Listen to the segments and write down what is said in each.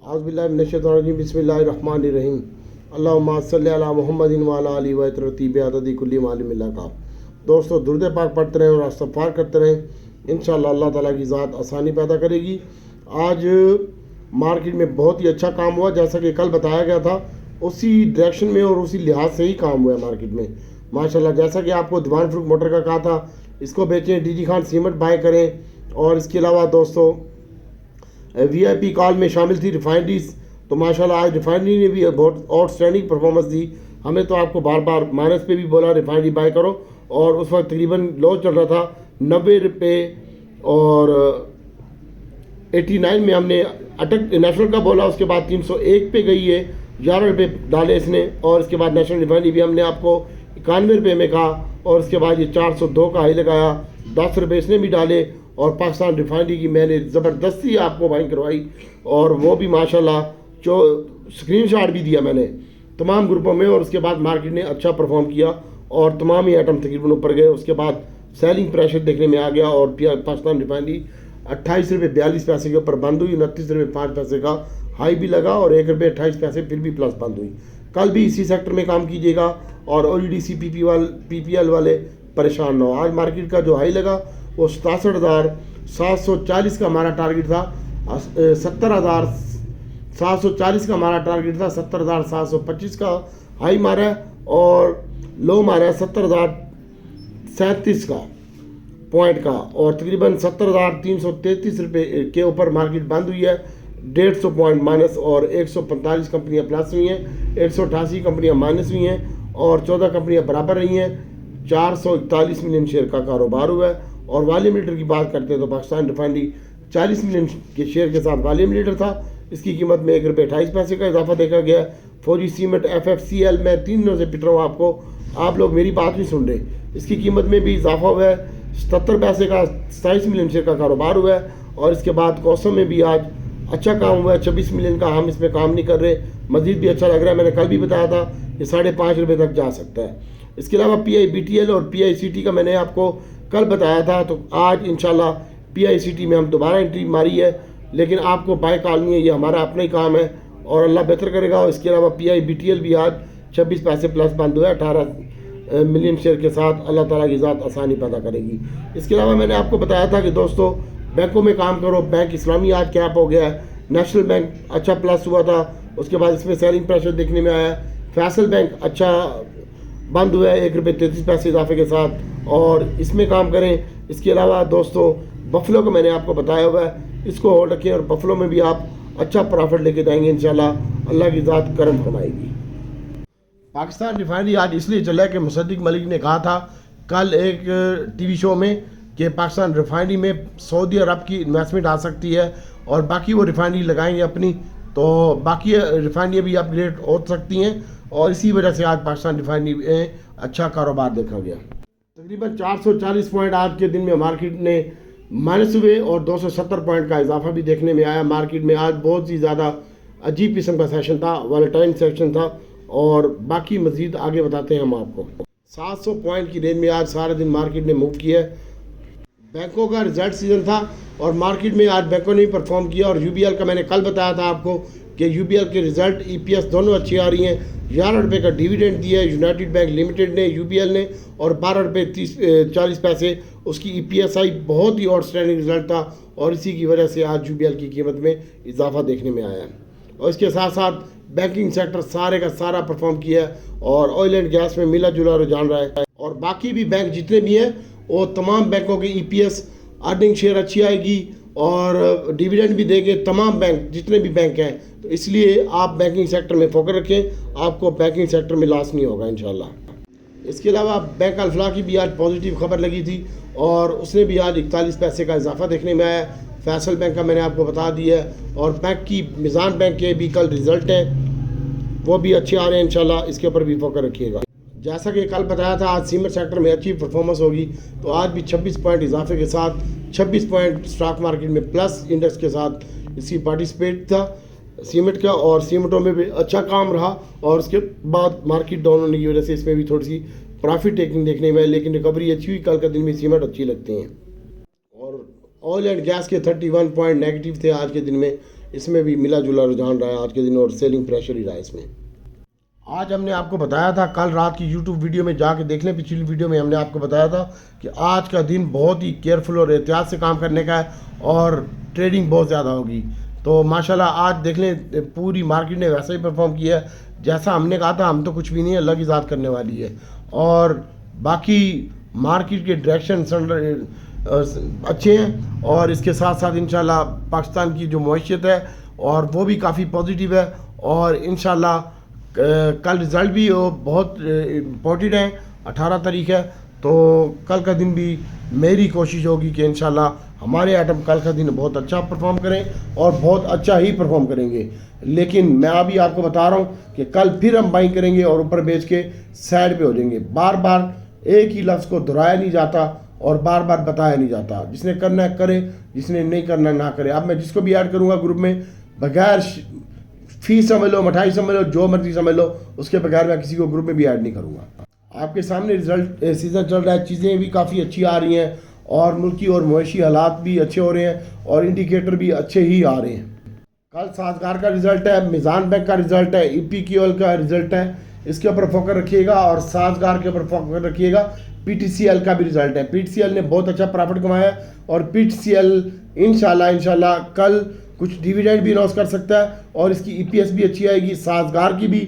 आज़बिल्लाहिमिनश्शैतानिर्रजीम बिस्मिल्लाहिर्रहमानिर्रहीम अल्लाहुम्मा सल्लि अला मुहम्मदिन व अला आलिहि व तरतीब अददी कुल्ली मालिमिल्लाह का। दोस्तों दुरूद पाक पढ़ते रहें और इस्तग़फ़ार करते रहें। इंशाअल्लाह अल्लाह ताला की ज़ात आसानी पैदा करेगी। आज मार्केट में बहुत ही अच्छा काम हुआ, जैसा कि कल बताया गया था उसी डायरेक्शन में और उसी लिहाज से ही काम हुआ है मार्केट में माशाल्लाह। जैसा कि आपको दीवान फ्रूट मोटर का कहा था, इसको बेचें, डीजी खान सीमेंट बाय करें। और इसके अलावा दोस्तों VIP कॉल में शामिल थी रिफाइनरीज, तो माशाल्लाह आज रिफाइनरी ने भी बहुत आउटस्टैंडिंग परफॉर्मेंस दी। हमने तो आपको बार बार माइनस पे भी बोला रिफाइनरी बाय करो, और उस वक्त तकरीबन लॉस चल रहा था 90 रुपये और 89 में हमने अटक नेशनल का बोला। उसके बाद 301 पे गई है, 11 रुपये डाले इसने। और इसके बाद नेशनल रिफाइनरी भी हमने आपको 91 रुपये में कहा, और उसके बाद ये 402 का हाई लगाया, 10 रुपये इसने भी डाले। और पाकिस्तान रिफाइनरी की मैंने ज़बरदस्ती आपको बाइंग करवाई, और वो भी माशाल्लाह जो स्क्रीनशॉट भी दिया मैंने तमाम ग्रुपों में। और उसके बाद मार्केट ने अच्छा परफॉर्म किया और तमाम ही आइटम तकरीबन ऊपर गए। उसके बाद सेलिंग प्रेशर देखने में आ गया, और पाकिस्तान रिफाइनरी 28 रुपये 42 पैसे के ऊपर बंद हुई, 29 रुपये 5 पैसे का हाई भी लगा, और 1 रुपये 28 पैसे फिर भी प्लस बंद हुई। कल भी इसी सेक्टर में काम कीजिएगा, और OEDC PPL वाले परेशान ना हो। आज मार्केट का जो हाई लगा वो 67,740 का हमारा टारगेट था, 70,740 का हमारा टारगेट था, 70,725 का हाई मारा है, और लो मारा है 70,037 का पॉइंट का, और तकरीबन 70,333 रुपये के ऊपर मार्केट बंद हुई है। 150 पॉइंट माइनस, और 145 कंपनियां प्लस हुई हैं, 188 कंपनियां माइनस हुई हैं, और 14 कंपनियां बराबर रही हैं। 441 मिलियन शेयर का कारोबार हुआ है। और वॉल्यूम लीडर की बात करते हैं तो पाकिस्तान रिफाइनरी 40 मिलियन के शेयर के साथ वॉल्यूम लीडर था। इसकी कीमत में 1 रुपये 28 पैसे का इजाफा देखा गया। फौजी सीमेंट FFCL में 3 दिनों से पिट रहा हूँ आपको, आप लोग मेरी बात नहीं सुन रहे। इसकी कीमत में भी इजाफा हुआ है, 77 पैसे का 27 मिलियन शेयर का कारोबार हुआ है। और इसके बाद कौसम में भी आज अच्छा काम हुआ है, 26 मिलियन का। हम इसमें काम नहीं कर रहे, मजीद भी अच्छा लग रहा है। मैंने कल भी बताया था कि 5.5 रुपये तक जा सकता है। इसके अलावा PIBTL और PICT का मैंने आपको कल बताया था, तो आज इंशाल्लाह PICT में हम दोबारा एंट्री मारी है, लेकिन आपको बाय कॉल नहीं है, ये हमारा अपना ही काम है, और अल्लाह बेहतर करेगा। और इसके अलावा PIBTL भी आज 26 पैसे प्लस बंद हुआ है, 18 मिलियन शेयर के साथ। अल्लाह ताला की ज़ात आसानी पैदा करेगी। इसके अलावा मैंने आपको बताया था कि दोस्तों बैंकों में काम करो। बैंक इस्लामी आज कैप हो गया है, नेशनल बैंक अच्छा प्लस हुआ था, उसके बाद इसमें सेलिंग प्रेशर देखने में आया। फैसल बैंक अच्छा बंद हुआ है, 1 रुपये 33 पैसे इजाफे के साथ, और इसमें काम करें। इसके अलावा दोस्तों बफलो को मैंने आपको बताया हुआ है, इसको होल्ड रखें, और बफलो में भी आप अच्छा प्रॉफिट लेके जाएंगे इंशाल्लाह। अल्लाह की ज़ात करम फरमाएगी। पाकिस्तान रिफाइनरी आज इसलिए चला है कि मुसद्दिक मलिक ने कहा था कल एक TV शो में कि पाकिस्तान रिफाइनरी में सऊदी अरब की इन्वेस्टमेंट आ सकती है, और बाकी वो रिफाइनरी लगाएंगे अपनी, तो बाकी रिफाइनरी भी अपग्रेड हो सकती हैं। और इसी वजह से आज पाकिस्तान रिफाइनरी में अच्छा कारोबार देखा गया। तकरीबन 440 पॉइंट आज के दिन में मार्केट ने माइनस हुए, और 270 पॉइंट का इजाफा भी देखने में आया। मार्केट में आज बहुत ही ज़्यादा अजीब किस्म का सेशन था, वॉलेटाइल सेशन था, और बाकी मज़ीद आगे बताते हैं हम आपको। 700 पॉइंट की रेंज में आज सारे दिन मार्केट ने मूव किया है। बैंकों का रिजल्ट सीजन था, और मार्केट में आज बैंकों ने परफॉर्म किया। और UBL का मैंने कल बताया था आपको कि UBL के रिजल्ट EPS दोनों अच्छी आ रही हैं। 11 रुपये का डिविडेंड दिया है यूनाइटेड बैंक लिमिटेड ने, UBL ने, और 12 रुपये 40 पैसे उसकी EPS आई। बहुत ही आउटस्टैंडिंग रिजल्ट था, और इसी की वजह से आज UBL की कीमत में इजाफा देखने में आया है। और इसके साथ साथ बैंकिंग सेक्टर सारे का सारा परफॉर्म किया है, और ऑयल एंड गैस में मिला जुला रुझान रहा है। और बाकी भी बैंक जितने भी हैं वो तमाम बैंकों के EPS अर्निंग शेयर अच्छी आएगी, और डिविडेंड भी देंगे तमाम बैंक जितने भी बैंक हैं। तो इसलिए आप बैंकिंग सेक्टर में फोकस रखें, आपको बैंकिंग सेक्टर में लॉस नहीं होगा इंशाल्लाह। इसके अलावा बैंक अल्फला की भी आज पॉजिटिव खबर लगी थी, और उसने भी आज 41 पैसे का इजाफा देखने में आया। फैसल बैंक का मैंने आपको बता दिया है, और बैंक की मिज़ान बैंक के भी कल रिज़ल्ट हैं, वो भी अच्छे आ रहे हैं इंशाल्लाह। इसके ऊपर भी फोकस रखिएगा। जैसा कि कल बताया था आज सीमेंट सेक्टर में अच्छी परफॉर्मेंस होगी, तो आज भी 26 पॉइंट इजाफे के साथ 26 पॉइंट स्टॉक मार्केट में प्लस इंडेक्स के साथ इसकी पार्टिसिपेट था सीमेंट का, और सीमेंटों में भी अच्छा काम रहा। और उसके बाद मार्केट डाउन होने की वजह से इसमें भी थोड़ी सी प्रॉफिट टेकिंग देखने में, लेकिन रिकवरी अच्छी हुई। कल के दिन में सीमेंट अच्छी लगते हैं। और ऑयल एंड गैस के 31 पॉइंट नेगेटिव थे आज के दिन में, इसमें भी मिला जुला रुझान रहा है आज के दिन और सेलिंग प्रेशर ही रहा है इसमें। आज हमने आपको बताया था, कल रात की यूट्यूब वीडियो में जाके देख लें, पिछली वीडियो में हमने आपको बताया था कि आज का दिन बहुत ही केयरफुल और एहतियात से काम करने का है और ट्रेडिंग बहुत ज़्यादा होगी। तो माशाल्लाह आज देख लें पूरी मार्केट ने वैसा ही परफॉर्म किया है जैसा हमने कहा था। हम तो कुछ भी नहीं है, अल्लाह की ज़ात करने वाली है। और बाकी मार्केट के डायरेक्शन अच्छे हैं और इसके साथ साथ इंशाल्लाह पाकिस्तान की जो मईशत है और वो भी काफ़ी पॉजिटिव है और इंशाल्लाह कल रिज़ल्ट भी बहुत इम्पोर्टेंट है, 18 तारीख है। तो कल का दिन भी मेरी कोशिश होगी कि इंशाल्लाह हमारे आइटम कल का दिन बहुत अच्छा परफॉर्म करें और बहुत अच्छा ही परफॉर्म करेंगे। लेकिन मैं अभी आपको बता रहा हूँ कि कल फिर हम बाइंग करेंगे और ऊपर बेच के साइड पे हो जाएंगे। बार बार एक ही लफ्ज़ को दोहराया नहीं जाता और बार बार बताया नहीं जाता। जिसने करना है करे, जिसने नहीं करना ना करे। अब मैं जिसको भी ऐड करूँगा ग्रुप में, बगैर फीस समझ लो, मिठाई समझ लो, जो मर्जी समझ लो, उसके बगैर मैं किसी को ग्रुप में भी ऐड नहीं करूँगा। आपके सामने रिजल्ट सीज़न चल रहा है, चीज़ें भी काफ़ी अच्छी आ रही हैं और मुल्की और मुआशी हालात भी अच्छे हो रहे हैं और इंडिकेटर भी अच्छे ही आ रहे हैं। कल साजगार का रिज़ल्ट है, मिज़ान बैंक का रिज़ल्ट है, EPQL का रिज़ल्ट है, इसके ऊपर फोकस रखिएगा और साजगार के ऊपर फोकस रखिएगा। PTCL का भी रिज़ल्ट है, PTCL ने बहुत अच्छा प्रॉफिट कमाया है और PTCL इंशाल्लाह कल कुछ डिविडेंड भी लॉस कर सकता है और इसकी EPS भी अच्छी आएगी, साजगार की भी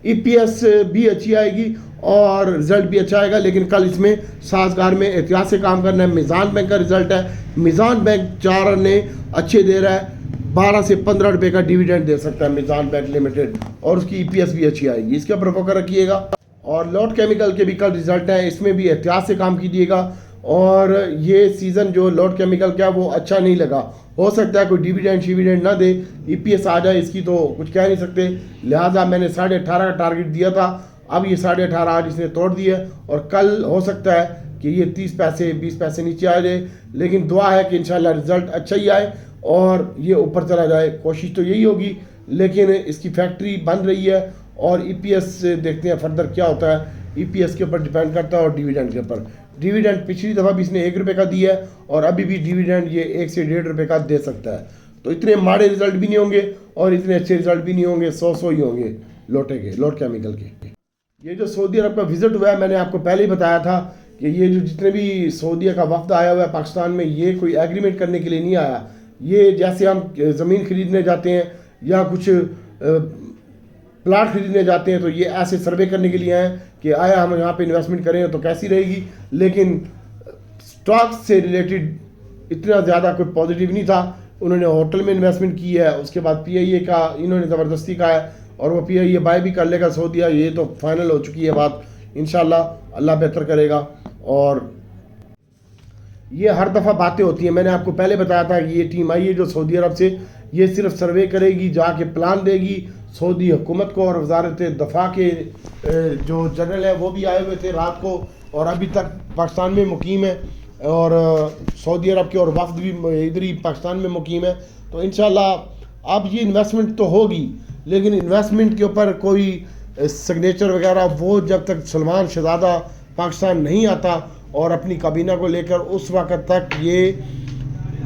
EPS भी अच्छी आएगी और रिज़ल्ट भी अच्छा आएगा। लेकिन कल इसमें साजगार में एहतियात से काम करना है। मिज़ान बैंक का रिज़ल्ट है, मिज़ान बैंक 4 आने अच्छे दे रहा है, 12 से 15 रुपये का डिविडेंड दे सकता है मिज़ान बैंक लिमिटेड और उसकी EPS भी अच्छी आएगी। इसके ऊपर फोकस रखिएगा। और लॉट केमिकल के भी कल रिज़ल्ट है, इसमें भी एहतियात से काम कीजिएगा। और ये सीज़न जो लॉट केमिकल का वो अच्छा नहीं लगा, हो सकता है कोई डिविडेंड ना दे, EPS आ जाए इसकी, तो कुछ कह नहीं सकते। लिहाजा मैंने 18.5 का टारगेट दिया था, अब ये 18.5 आज इसने तोड़ दिया और कल हो सकता है कि ये 30 पैसे 20 पैसे नीचे आ जाए। लेकिन दुआ है कि इंशाल्लाह रिज़ल्ट अच्छा ही आए और ये ऊपर चला जाए, कोशिश तो यही होगी। लेकिन इसकी फैक्ट्री बंद रही है और EPS से देखते हैं फर्दर क्या होता है। EPS के ऊपर डिपेंड करता है और डिविडेंड के ऊपर। डिविडेंड पिछली दफ़ा भी इसने 1 रुपये का दिया है और अभी भी डिविडेंड ये 1 से 1.5 रुपये का दे सकता है। तो इतने माड़े रिजल्ट भी नहीं होंगे और इतने अच्छे रिजल्ट भी नहीं होंगे, 100 ही होंगे लॉट केमिकल के। ये जो सऊदी अरब का विज़िट हुआ है, मैंने आपको पहले ही बताया था कि ये जो जितने भी सऊदीया का वफ्द आया हुआ है पाकिस्तान में, ये कोई एग्रीमेंट करने के लिए नहीं आया। ये जैसे हम ज़मीन खरीदने जाते हैं या कुछ प्लाट खरीदने जाते हैं तो ये ऐसे सर्वे करने के लिए आए कि आया हम यहाँ पे इन्वेस्टमेंट करें तो कैसी रहेगी। लेकिन स्टॉक से रिलेटेड इतना ज़्यादा कोई पॉजिटिव नहीं था। उन्होंने होटल में इन्वेस्टमेंट की है, उसके बाद PIA का इन्होंने ज़बरदस्ती कहा है और वो PIA बाय भी कर लेगा सऊदीया। ये तो फाइनल हो चुकी है बात, इंशाल्लाह अल्लाह बेहतर करेगा। और ये हर दफ़ा बातें होती हैं, मैंने आपको पहले बताया था कि ये टीम आई है जो सऊदी अरब से, ये सिर्फ सर्वे करेगी, जाके प्लान देगी सऊदी हुकूमत को। और वजारत दफ़ा के जो जनरल है वो भी आए हुए थे रात को और अभी तक पाकिस्तान में मुकीम है और सऊदी अरब के और वफ्द भी इधर ही पाकिस्तान में मुकीम है। तो इंशाल्लाह अब ये इन्वेस्टमेंट तो होगी, लेकिन इन्वेस्टमेंट के ऊपर कोई सिग्नेचर वगैरह वो जब तक सलमान शहजादा पाकिस्तान नहीं आता और अपनी काबीना को लेकर, उस वक़्त तक ये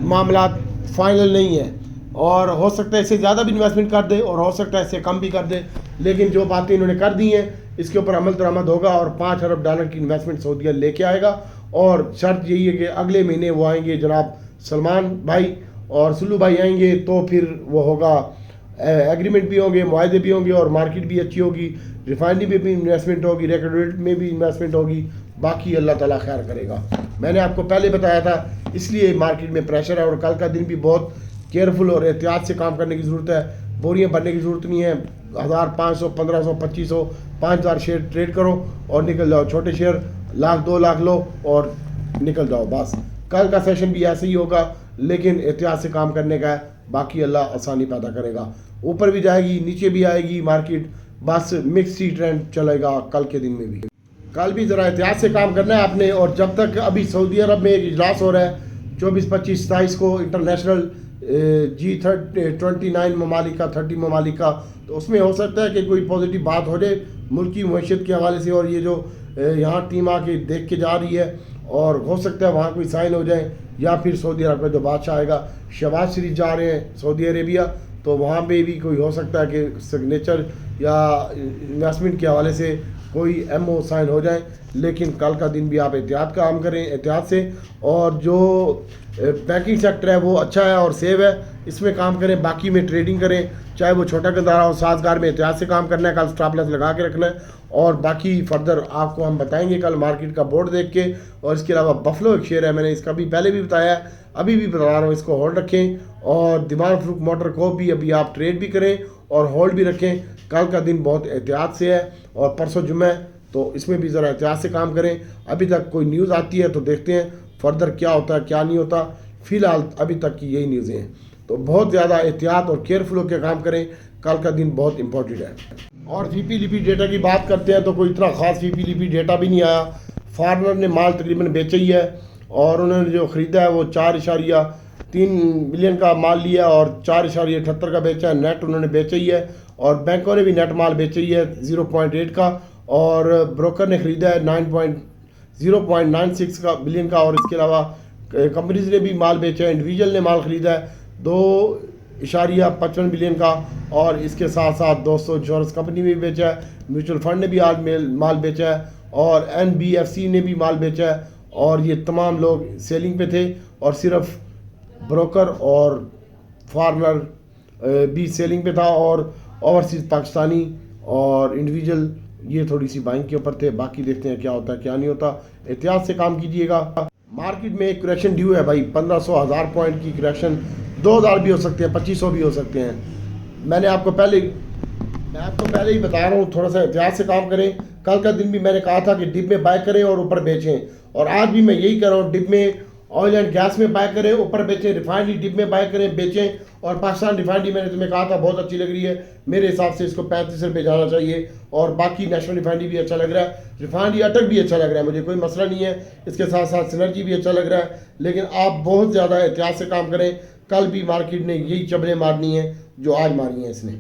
मामला फाइनल नहीं है। और हो सकता है इससे ज़्यादा भी इन्वेस्टमेंट कर दे और हो सकता है इससे कम भी कर दे। लेकिन जो बातें इन्होंने कर दी हैं इसके ऊपर अमल दरामद होगा और $5 अरब की इन्वेस्टमेंट सऊदीया लेके आएगा। और शर्त यही है कि अगले महीने वो आएंगे, जनाब सलमान भाई और सुल्लू भाई आएंगे, तो फिर वो होगा, एग्रीमेंट भी होंगे, मुआहदे भी होंगे और मार्केट भी अच्छी होगी, रिफाइनरी में भी इन्वेस्टमेंट होगी, रेट में भी इन्वेस्टमेंट होगी। बाकी अल्लाह ताला खैर करेगा। मैंने आपको पहले बताया था, इसलिए मार्केट में प्रेशर है और कल का दिन भी बहुत केयरफुल और एहतियात से काम करने की ज़रूरत है। बोरियां भरने की ज़रूरत नहीं है। 1500, 1500, 2500, 5000 शेयर ट्रेड करो और निकल जाओ। छोटे शेयर 1,00,000 2,00,000 लो और निकल जाओ। बस कल का सेशन भी ऐसे ही होगा, लेकिन एहतियात से काम करने का है। बाकी अल्लाह आसानी पैदा करेगा। ऊपर भी जाएगी, नीचे भी आएगी मार्केट, बस मिक्स ही ट्रेंड चलेगा कल के दिन में भी। कल भी ज़रा एहतियात से काम करना है आपने। और जब तक अभी सऊदी अरब में एक इजलास हो रहा है 24, 25, 27 को, इंटरनेशनल G29 ममालिक का, 30 ममालिक का, तो उसमें हो सकता है कि कोई पॉजिटिव बात हो जाए मुल्क की मैशत के हवाले से। और ये जो यहाँ टीम आके देख के जा रही है, और हो सकता है वहाँ कोई साइन हो जाए या फिर सऊदी अरब का जो बादशाह आएगा, शहबाज शरीफ जा रहे हैं सऊदी अरेबिया, तो वहाँ पे भी कोई हो सकता है कि सिग्नेचर या इन्वेस्टमेंट के हवाले से कोई एमओ साइन हो जाए, लेकिन कल का दिन भी आप एहतियात काम करें, एहतियात से। और जो बैंकिंग सेक्टर है वो अच्छा है और सेव है, इसमें काम करें। बाकी में ट्रेडिंग करें, चाहे वो छोटा गंदारा हो, साजगार में एहतियात से काम करना है, कल स्टॉप लॉस लगा के रखना है। और बाकी फर्दर आपको हम बताएंगे कल मार्केट का बोर्ड देख के। और इसके अलावा बफलो एक शेयर है, मैंने इसका भी पहले भी बताया है, अभी भी बता रहा हूँ, इसको होल्ड रखें। और दीवान फ्रूक मोटर को भी अभी आप ट्रेड भी करें और होल्ड भी रखें। कल का दिन बहुत एहतियात से है और परसों जुम्मा है, तो इसमें भी ज़रा एहतियात से काम करें। अभी तक कोई न्यूज़ आती है तो देखते हैं फर्दर क्या होता है क्या नहीं होता। फ़िलहाल अभी तक की यही न्यूज़ें हैं, तो बहुत ज़्यादा एहतियात और केयरफुल होकर काम करें। कल का दिन बहुत इंपॉर्टेंट है। और वीपी लिपी डेटा की बात करते हैं तो कोई इतना ख़ास वीपी लिपी डेटा भी नहीं आया। फार्मर ने माल तकरीबन बेचा ही है और उन्होंने जो ख़रीदा है वो 4.3 मिलियन का माल लिया और 4.78 का बेचा है। नेट उन्होंने बेचा ही है और बैंकों ने भी नेट माल बेचा ही है 0.8 का, और ब्रोकर ने ख़रीदा है 0.96 का बिलियन का। और इसके अलावा कंपनीज ने भी माल बेचा है। इंडिविजुअल ने माल ख़रीदा है 2.55 बिलियन का, और इसके साथ साथ 200 इंश्योरेंस कंपनी में भी बेचा है, म्यूचुअल फंड ने भी आज माल बेचा है और NBFC ने भी माल बेचा है। और ये तमाम लोग सेलिंग पे थे और सिर्फ ब्रोकर और फार्मर भी सेलिंग पे था, और ओवरसीज़ पाकिस्तानी और इंडिविजुअल ये थोड़ी सी बाइंग के ऊपर थे। बाकी देखते हैं क्या होता है क्या नहीं होता। एहतियात से काम कीजिएगा। मार्केट में एक करेक्शन ड्यू है भाई, 1500-1000 पॉइंट की करेक्शन, 2000 भी हो सकते हैं, 2500 भी हो सकते हैं। मैं आपको पहले ही बता रहा हूँ, थोड़ा सा एहतियात से काम करें। कल का दिन भी मैंने कहा था कि डिप में बाय करें और ऊपर बेचें, और आज भी मैं यही कर रहा हूँ। डिप में ऑयल एंड गैस में बाय करें, ऊपर बेचें। रिफाइनरी डिप में बाय करें, बेचें। और पाकिस्तान रिफाइनरी मैंने तुम्हें कहा था बहुत अच्छी लग रही है, मेरे हिसाब से इसको 35 रुपये जाना चाहिए। और बाकी नेशनल रिफाइनरी भी अच्छा लग रहा है, रिफाइनरी अटक भी अच्छा लग रहा है, मुझे कोई मसला नहीं है। इसके साथ साथ सिनर्जी भी अच्छा लग रहा है, लेकिन आप बहुत ज़्यादा एहतियात से काम करें। कल भी मार्केट ने यही चबलें मारनी है जो आज मारी हैं इसने।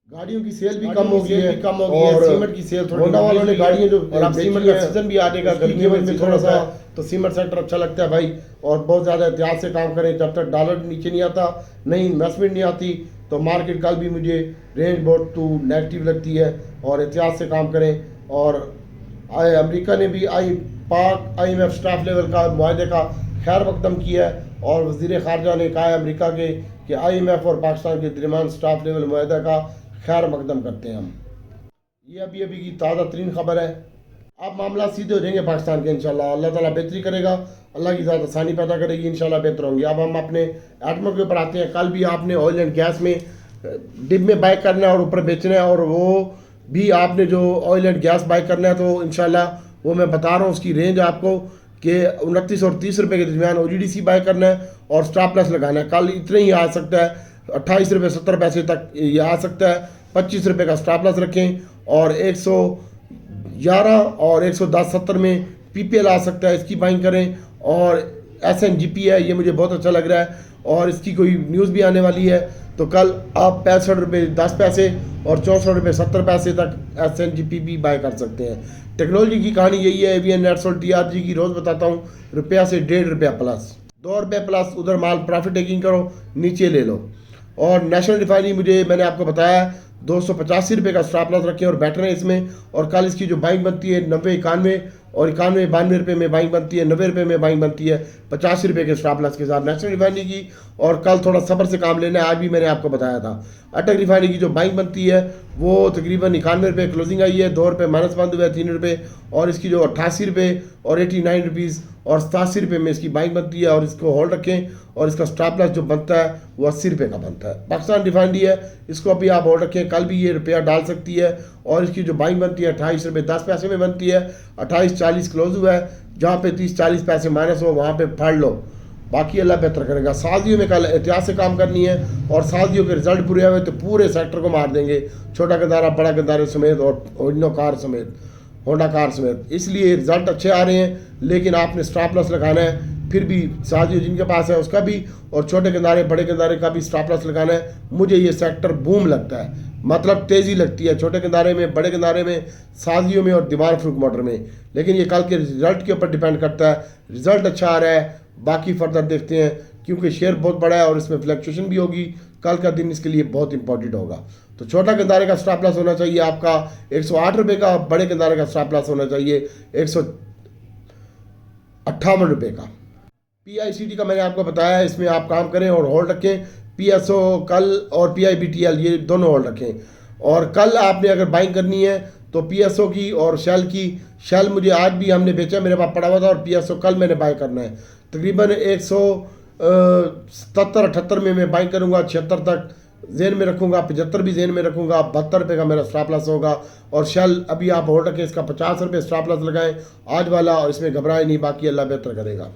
गाड़ियों की सेल भी कम हो गई है और सीमेंट की सेल थोड़ी, होंडा वालों ने गाड़ियाँ जो, और अब सीमेंट का सीजन भी आने का, गर्मियों में थोड़ा सा, तो सीमेंट सेक्टर अच्छा लगता है भाई। और बहुत ज़्यादा एहतियात से काम करें, जब तक डॉलर नीचे नहीं आता, नई इन्वेस्टमेंट नहीं आती, तो मार्केट कल भी मुझे रेंज बहुत टू नेगेटिव लगती है। और एहतियात से काम करें। और अमेरिका ने भी पाक IMF स्टाफ लेवल का मुआहदे का खैर मकदम किया है, और वज़ीर ख़ारजा ने कहा है अमेरिका के कि IMF और पाकिस्तान के दरमियान स्टाफ लेवल मुआहदा का खैर मकदम करते हैं हम। ये अभी की ताज़ा तरीन खबर है। अब मामला सीधे हो जाएंगे पाकिस्तान के इंशाल्लाह। अल्लाह ताला बेहतरी करेगा, अल्लाह की ज़्यादा आसानी पैदा करेगी, इंशाल्लाह बेहतर होंगे। अब हम अपने एटमों के ऊपर आते हैं। कल भी आपने ऑयल एंड गैस में डिप में बाय करना है और ऊपर बेचना है, और वो भी आपने जो ऑयल एंड गैस बाय करना है तो इंशाल्लाह वो मैं बता रहा हूँ उसकी रेंज आपको कि 29 और 30 रुपये के दरमियान OGDC बाय करना है और स्टॉप लॉस लगाना है। कल इतने ही आ सकता है, 28 रुपये 70 पैसे तक ये आ सकता है। 25 रुपये का स्टॉप लॉस रखें, और 111 और 110.70 में PPL आ सकता है, इसकी बाइंग करें। और SNGP है, ये मुझे बहुत अच्छा लग रहा है और इसकी कोई न्यूज़ भी आने वाली है, तो कल आप 65 रुपये 10 पैसे और 64 रुपये 70 पैसे तक SNGP भी बाय कर सकते हैं। टेक्नोलॉजी की कहानी यही है। AVN नेटसोल TRG की रोज़ बताता हूँ, रुपया से 1.5 रुपया प्लस, 2 रुपये प्लस, उधर माल प्रॉफिट टेकिंग करो, नीचे ले लो। और नेशनल रिफाइनरी मैंने आपको बताया 285 रुपये का स्टॉप लॉस रखें और बैठे हैं इसमें। और कल इसकी जो बाइंग बनती है 90, 91 और 91, 92 रुपये में बाइंग बनती है, 90 रुपये में बाइंग बनती है 85 रुपये के स्टॉप लॉस के साथ नेशनल रिफाइनरी की। और कल थोड़ा सब्र से काम लेना है, आज भी मैंने आपको बताया था। अटक रिफाइनरी की जो बाइंग बनती है वो तकरीबन 91 रुपये क्लोजिंग आई है, 2 रुपये माइनस बंद हुआ है, 3 रुपये। और इसकी जो 88 रुपये और 89 रुपीज़ और 87 रुपये में इसकी बाइंग बनती है, और इसको होल्ड रखें। और इसका स्टॉप लॉस जो बनता है वो 80 रुपये का बनता है। पाकिस्तान रिफाइनरी है, इसको अभी आप होल्ड रखें, कल भी ये रुपया डाल सकती है। और इसकी जो बाइंग बनती है 28 रुपये 10 पैसे में बनती है, 28.40 क्लोज हुआ है, जहाँ पे 30-40 पैसे माइनस हो वहाँ पे फाड़ लो, बाकी अल्लाह बेहतर करेगा। साजियों में कल एहतियात से काम करनी है, और साजियों के रिजल्ट बुरे हुए तो पूरे सेक्टर को मार देंगे, छोटा गंदारा बड़ा गंदारे समेत और होंडा कार समेत। इसलिए रिजल्ट अच्छे आ रहे हैं, लेकिन आपने स्टॉप लॉस लगाना है। फिर भी साजियों जिनके पास है उसका भी, और छोटे गंदारे बड़े गंदारे का भी स्टॉप लॉस लगाना है। मुझे ये सेक्टर बूम लगता है, मतलब तेज़ी लगती है छोटे गंदारे में, बड़े गंदारे में, साजियों में और दीवार फ्रूक मोटर में। लेकिन ये कल के रिजल्ट के ऊपर डिपेंड करता है। रिजल्ट अच्छा आ रहा है, बाकी फर्दर देखते हैं, क्योंकि शेयर बहुत बड़ा है और इसमें फ्लक्चुएशन भी होगी, कल का दिन इसके लिए बहुत इंपॉर्टेंट होगा। तो छोटा गंदारे का स्टॉप लॉस होना चाहिए आपका 108 रुपये का, बड़े गंदारे का स्टॉप लॉस होना चाहिए 158 रुपये का। PICT का मैंने आपको बताया, इसमें आप काम करें और होल्ड रखें। PSO कल और PIBTL ये दोनों होल्ड रखें। और कल आपने अगर बाइंग करनी है तो PSO की और शेल की। शेल मुझे आज भी हमने बेचा, मेरे पास पड़ा हुआ था, और PSO कल मैंने बाय करना है। तकरीबन 177-78 में मैं बाइंग करूँगा, 76 तक जेन में रखूँगा, 75 भी जेन में रखूँगा, 72 रुपये का मेरा स्टॉप लॉस होगा। और शेल अभी आप होल्ड रखें, इसका 50 रुपये स्टॉप लॉस लगाएं आज वाला, और इसमें घबराएं नहीं, बाकी अल्लाह बेहतर करेगा।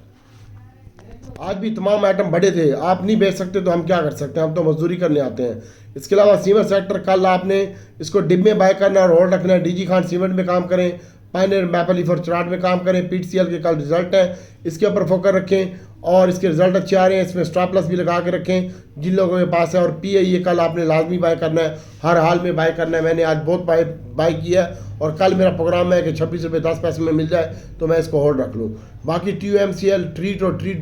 आज भी तमाम आइटम बढ़े थे, आप नहीं बेच सकते तो हम क्या कर सकते हैं, हम तो मजदूरी करने आते हैं। इसके अलावा सीमेंट सेक्टर कल आपने इसको डिब में बाय करना और होल्ड रखना है। DG खान सीमेंट में काम करें, पायनियर मैपल लीफ और चराट में काम करें। PTCL के कल रिजल्ट है, इसके ऊपर फोकस रखें और इसके रिजल्ट अच्छे आ रहे हैं, इसमें स्टॉप लॉस भी लगा के रखें जिन लोगों के पास है। और PIE कल आपने लाजमी बाय करना है, हर हाल में बाय करना है। मैंने आज बहुत बाय किया है और कल मेरा प्रोग्राम है कि 26 रुपये 10 पैसे में मिल जाए तो मैं इसको होल्ड रख लूँ। बाकी TUMCL ट्रीट और ट्रीट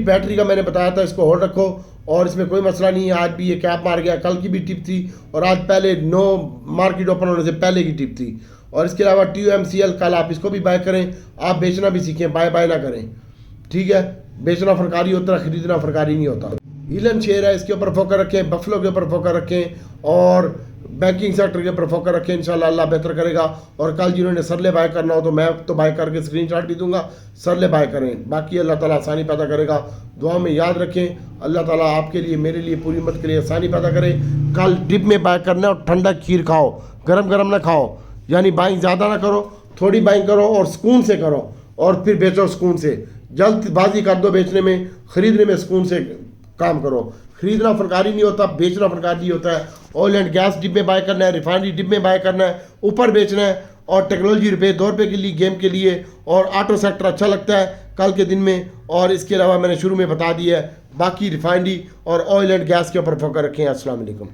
बैटरी का मैंने बताया था, इसको होल्ड रखो और इसमें कोई मसला नहीं है। आज भी ये कैप मार गया, कल की भी टिप थी और आज पहले मार्केट ओपन होने से पहले की टिप थी। और इसके अलावा TUMCL कल आप इसको भी बाय करें, आप बेचना भी सीखें, बाय ना करें, ठीक है। बेचना फरकारी होता है, खरीदना फरकारी नहीं होता। हीलन शेयर है, इसके ऊपर फोकस रखें, बफलो के ऊपर फोकस रखें और बैंकिंग सेक्टर के ऊपर फोकस रखें, इंशाल्लाह अल्लाह बेहतर करेगा। और कल जिन्होंने सरले बाय करना हो तो मैं तो बाय करके स्क्रीनशॉट भी दूंगा, सरले बाय करें। बाकी अल्लाह ताला आसानी पैदा करेगा। दुआ में याद रखें, अल्लाह ताला आपके लिए, मेरे लिए, पूरी उम्मत के लिए आसानी पैदा करे। कल डिप में बाय करना और ठंडा खीर खाओ, गरम ना खाओ, यानी बाइंग ज़्यादा ना करो, थोड़ी बाइंग करो और सुकून से करो और फिर बेचो सुकून से। जल्दबाजी कर दो बेचने में, खरीदने में सुकून से काम करो। खरीदना फनकारी नहीं होता, बेचना फनकारी होता है। ऑयल एंड गैस डिप में बाय करना है, रिफाइनरी डिप में बाय करना है, ऊपर बेचना है। और टेक्नोलॉजी रुपये 2 रुपये के लिए गेम के लिए, और ऑटो सेक्टर अच्छा लगता है कल के दिन में। और इसके अलावा मैंने शुरू में बता दिया है, बाकी रिफाइनरी और ऑयल एंड गैस के ऊपर फोकस रखें। अस्सलाम वालेकुम।